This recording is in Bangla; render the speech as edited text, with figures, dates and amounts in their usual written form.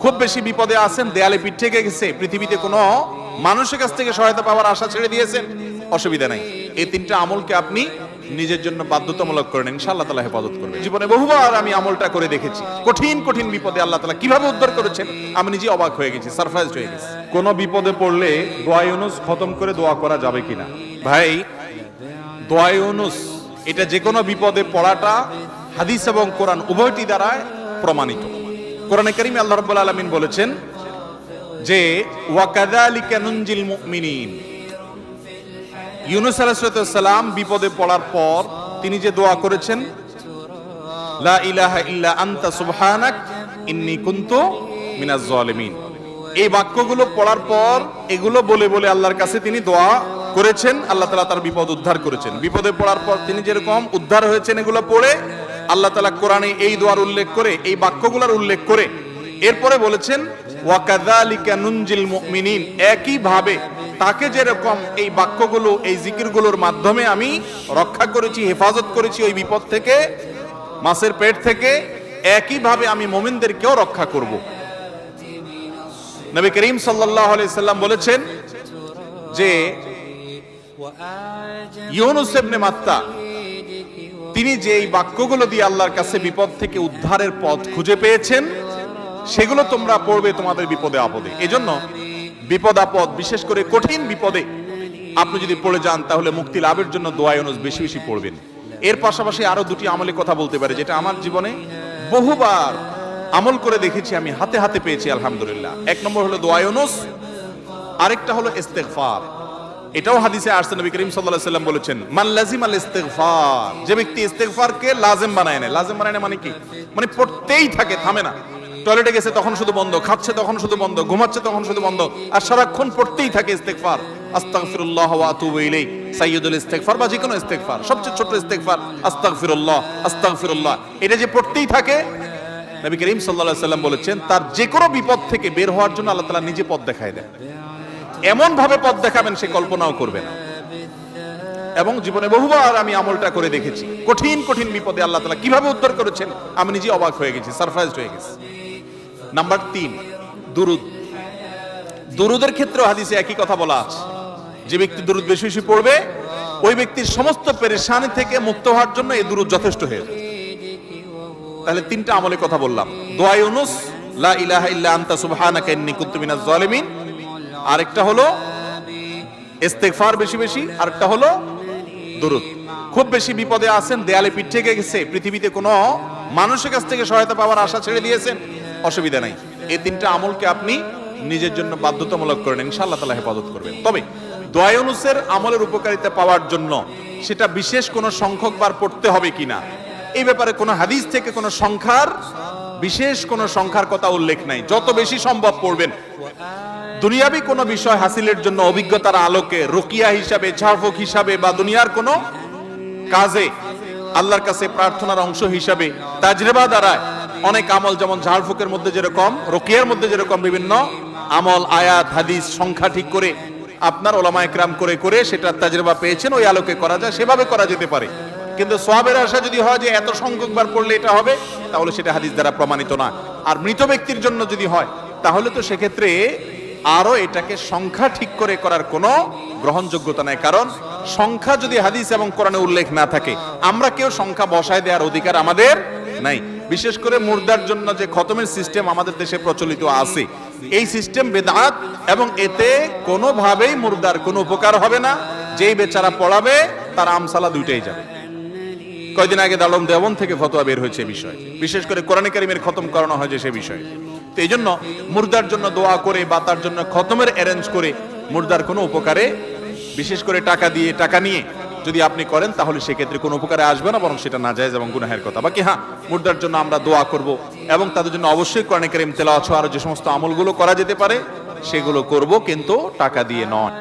খুব বেশি বিপদে আছেন, দেয়ালে পিঠ থেকে গেছে, পৃথিবীতে কোনো মানুষের কাছ থেকে সহায়তা পাওয়ার আশা ছেড়ে দিয়েছেন, অসুবিধা নাই। এই তিনটা আমলকে আপনি নিজের জন্য বাধ্যতামূলক করেন, ইনশাআল্লাহ তাআলা হেফাজত করবেন। জীবনে বহুবার আমি আমলটা করে দেখেছি, কঠিন কঠিন বিপদে আল্লাহ তাআলা কিভাবে উদ্ধার করেছেন আমি নিজে অবাক হয়ে গেছি, সারপ্রাইজড হয়ে গেছি। কোন বিপদে পড়লে দোয়া ইউনুস খতম করে দোয়া করা যাবে কিনা? ভাই, দোয়া ইউনুস এটা যে কোনো বিপদে পড়াটা হাদিস এবং কোরআন উভয়টি দ্বারা প্রমাণিত। কোরআনে কারীমে আল্লাহ রাব্বুল আলামিন বলেছেন যে ওয়া কাযালিকা নুনজিল মুমিনিন। ইউনুস আলাইহিস সালাম বিপদে পড়ার পর তিনি যে দোয়া করেছেন, লা ইলাহা ইল্লা আনতা সুবহানাক ইন্নী কুনতু মিনাজ জালিমিন, এই বাক্যগুলো পড়ার পর এগুলো বলে বলে আল্লাহর কাছে তিনি দোয়া করেছেন, আল্লাহ তাআলা তার বিপদ উদ্ধার করেছেন। বিপদে পড়ার পর তিনি যেরকম উদ্ধার হয়েছেন এগুলো পড়ে আল্লাহ তাআলা কোরআনে এই দোয়ার উল্লেখ করে, এই বাক্যগুলোর উল্লেখ করে এরপরে বলেছেন ওয়া কাযালিকা নুনজিল মুমিনিন, একই ভাবে তাকে যেরকম এই বাক্যগুলো, এই জিকিরগুলোর মাধ্যমে আমি রক্ষা করেছি, হেফাজত করেছি ওই বিপদ থেকে, মাছের পেট থেকে, একই ভাবে আমি মুমিনদেরকেও রক্ষা করব। নবী করিম সাল্লাল্লাহু আলাইহি সাল্লাম বলেছেন যে ইউনুস ইবনে মাত্তা তিনি যে এই বাক্যগুলো দিয়ে আল্লাহর কাছে বিপদ থেকে উদ্ধারের পথ খুঁজে পেয়েছেন, সেগুলো তোমরা পড়বে তোমাদের বিপদে আপদে। এজন্য বিপদ আপদ, বিশেষ করে কঠিন বিপদে আপনি যদি পড়ে যান তাহলে মুক্তি লাভের জন্য দোয়া ইউনুস বেশি বেশি পড়বেন। এর পাশাপাশি আরো দুটি আমলের কথা বলতে পারি, যেটা আমার জীবনে বহুবার আমল করে দেখেছি, আমি হাতে হাতে পেয়েছি আলহামদুলিল্লাহ। এক নম্বর হলো দোয়া ইউনুস, আরেকটা হলো ইস্তেগফার। এটাও হাদিসে আসছে, নবী করিম সাল্লাল্লাহু আলাইহি ওয়াসাল্লাম বলেছেন মান লাজিমাল ইস্তেগফার, যে ব্যক্তি ইস্তেগফারকে লাজিম বানায় নেয়। লাজিম বানায় নেয় মানে কি? মানে পড়তেই থাকে, থামে না। টয়লেটে গেছে তখন শুধু বন্ধ, খাচ্ছে তখন শুধু বন্ধ, ঘুমাচ্ছে তখন শুধু বন্ধ, আর সারাক্ষণ পড়তেই থাকে ইস্তেগফার। আস্তাগফিরুল্লাহ ওয়া আতুবু ইলাইহি, সাইয়্যিদুল ইস্তেগফার বা যে কোনো ইস্তেগফার, সবচেয়ে ছোট ইস্তেগফার আস্তাগফিরুল্লাহ আস্তাগফিরুল্লাহ, এটা যে পড়তেই থাকে, নবী করিম সাল্লাল্লাহু আলাইহি ওয়াসাল্লাম বলেছেন তার যে কোনো বিপদ থেকে বের হওয়ার জন্য আল্লাহ তাআলা নিজে পথ দেখায় দেন। এমন ভাবে পথ দেখাবেন সে কল্পনাও করবে না। এবং জীবনে বহুবার আমি আমলটা করে দেখেছি, কঠিন কঠিন বিপদে আল্লাহ তাআলা কিভাবে উদ্ধার করেছেন আমি নিজে অবাক হয়ে গেছি, সারপ্রাইজড হয়ে গেছি। নাম্বার 3, দুরুদ। দুরুদের ক্ষেত্রেও হাদিসে একই কথা বলা আছে, যে ব্যক্তি দুরুদ বেশি বেশি পড়বে ওই ব্যক্তির সমস্ত পেরেশানি থেকে মুক্ত হওয়ার জন্য এই দুরুদ যথেষ্ট হয়ে যায়। তাহলে 3টা আমলের কথা বললাম, দোয়া ইউনুস, লা ইলাহা ইল্লা আনতা সুবহানাকা ইন্নী কুনতু মিনাজ জালিমিন, আরেকটা হলো ইস্তেগফার বেশি বেশি, আরেকটা হলো দুরুদ। খুব বেশি বিপদে আছেন, দেয়ালে পিঠ থেকে গেছে, পৃথিবীতে কোনো মানুষের কাছ থেকে সহায়তা পাওয়ার আশা ছেড়ে দিয়েছেন, অসুবিধা নাই। এই 3টা আমলকে আপনি নিজের জন্য বাধ্যতামূলক করেন, ইনশাআল্লাহ তাআলা হেফাজত করবেন। তবে দোয়া ইউনুসের আমলের উপকারিতা পাওয়ার জন্য সেটা বিশেষ কোনো সংখ্যক বার পড়তে হবে কিনা, এই ব্যাপারে কোনো হাদিস থেকে কোনো সংখ্যার, বিশেষ কোনো সংখ্যার কথা উল্লেখ নাই। যত বেশি সম্ভব পড়বেন। দুনিয়াবি কোনো বিষয় হাসিলের জন্য অভিজ্ঞতার আলোকে, রুকিয়া হিসাবে, ঝাড়ফুঁক হিসাবে, বা দুনিয়ার কোনো কাজে আল্লাহর কাছে প্রার্থনার অংশ হিসাবে তাজরিবা দ্বারা অনেক আমল, যেমন ঝাড়ফুঁকের মধ্যে যেরকম, রুকিয়ার মধ্যে যেরকম বিভিন্ন আমল, আয়াত, হাদিস, সংখ্যা ঠিক করে আপনার ওলামা একরাম করে করে সেটা তাজরিবা পেয়েছেন, ওই আলোকে করা যায়, সেভাবে করা যেতে পারে। কিন্তু সওয়াবের আশা যদি হয় যে এত সংখ্যক বার পড়লে এটা হবে, তাহলে সেটা হাদিস দ্বারা প্রমাণিত না। আর মৃত ব্যক্তির জন্য যদি হয় তাহলে তো সেক্ষেত্রে আরো এটাকে সংখ্যা ঠিক করে করার কোনো গ্রহণযোগ্যতা নাই। কারণ সংখ্যা যদি হাদিস এবং কোরআনে উল্লেখ না থাকে, আমরা কেউ সংখ্যা বসায় দেওয়ার অধিকার আমাদের নাই। বিশেষ করে মুর্দার জন্য যে খতমের সিস্টেম আমাদের দেশে প্রচলিত আছে, এই সিস্টেম বেদাত, এবং এতে কোনোভাবেই মুর্দার কোনো উপকার হবে না। যেই বেচারা পড়াবে তার আমসালা দুইটাই যাবে। কয়দিন আগে দালম দেওবন থেকে ফতোয়া বের হয়েছে বিষয়, বিশেষ করে কোরআনে কারীমের খতম করানো হয় যে সে বিষয়ে। তো এই জন্য মুর্দার জন্য দোয়া করে বা তার জন্য খতমের অ্যারেঞ্জ করে মুর্দার কোনো উপকারে, বিশেষ করে টাকা দিয়ে, টাকা নিয়ে যদি আপনি করেন তাহলে সেক্ষেত্রে কোনো উপকারে আসবে না, বরং সেটা নাজায়েজ এবং গুনাহের কথা। বাকি হ্যাঁ, মুর্দার জন্য আমরা দোয়া করব এবং তাদের জন্য অবশ্যই কোরআনে কারীম তেলাওয়াত সহ আরো যে সমস্ত আমলগুলো করা যেতে পারে সেগুলো করব, কিন্তু টাকা দিয়ে নয়।